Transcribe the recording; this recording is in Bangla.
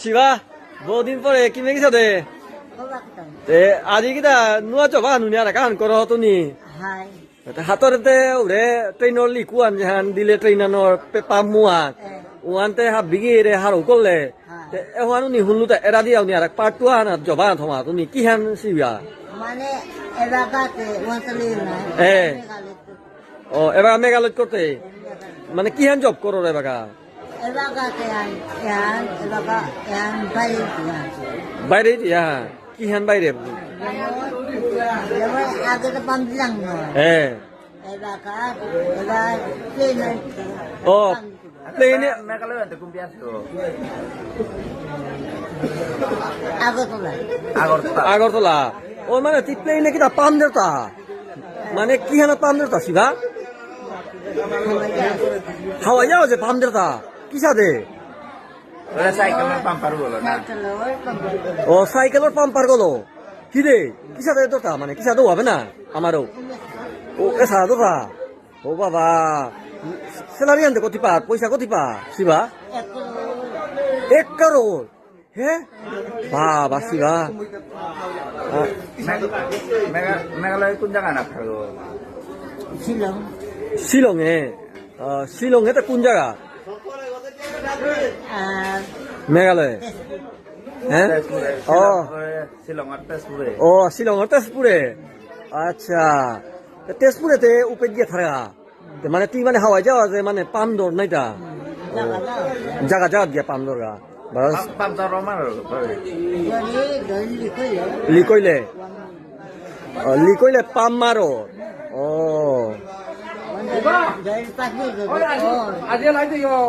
শিবা বহুদিন পরে কিনে গেছ দে আজি কিটা নুয়া চবা নুনিয়া কাহান কর তুমি হাতরতে উড়ে ট্রেইনর লিকুয়ান যেহান দিলে ট্রেইনানোর পামুয়া ওয়ানতে হাব বিগি রে হারো করলে এহান নি হুনলুতে এরা দিয়াও নি আর পাটুয়া না জবা থমা তুমি কি হান সিবা মানে এলাকাতে ওয়ান্তলি না ও এবার মেঘালয় করতে মানে কি হান জব করো রে বাগা এলাকাতে এলাকা বাইরে বাইরে দিয়া কি হান বাইরে আগে তো পাম দিলাম এলাকা এবার প্লেন ও প্লেনে Meghalaya ante kumpias to. Agartala Agartala ও মানে তুই প্লেনে কিটা পাম দেতা মানে কি হান পাম দেতা শিবা হাওয়া যাও যে পাম দেতা কিসা দে Ora cycle na pampar bolo na. ও সাইকেলের পাম্পার গলো কি রে কিসা দে দতা মানে কিসা দো হবে না আমারও ও এসা দতা ও বাবা স্যালারি আনতে কত পা পয়সা কত পা শিবা 1 crore হে বাবা Shiba Meghalaya kun jaga na tharo. Shillong শিলংয়ে শিলংয়ে তো কোন জায়গা আর মেঘালয় হ্যাঁ ও Silong at Tezpure. ও শিলংয়ের তেজপুরে আচ্ছা তেজপুরেতে উপের গিয়ে থাকা মানে তুই মানে হাওয়াই যাওয়া যে মানে পাম দর নাইটা জায়গা জায়গা গিয়া পাম দরগা Pampar romar. লিকইলে লিকইলে পাম মারো ও পাখি ও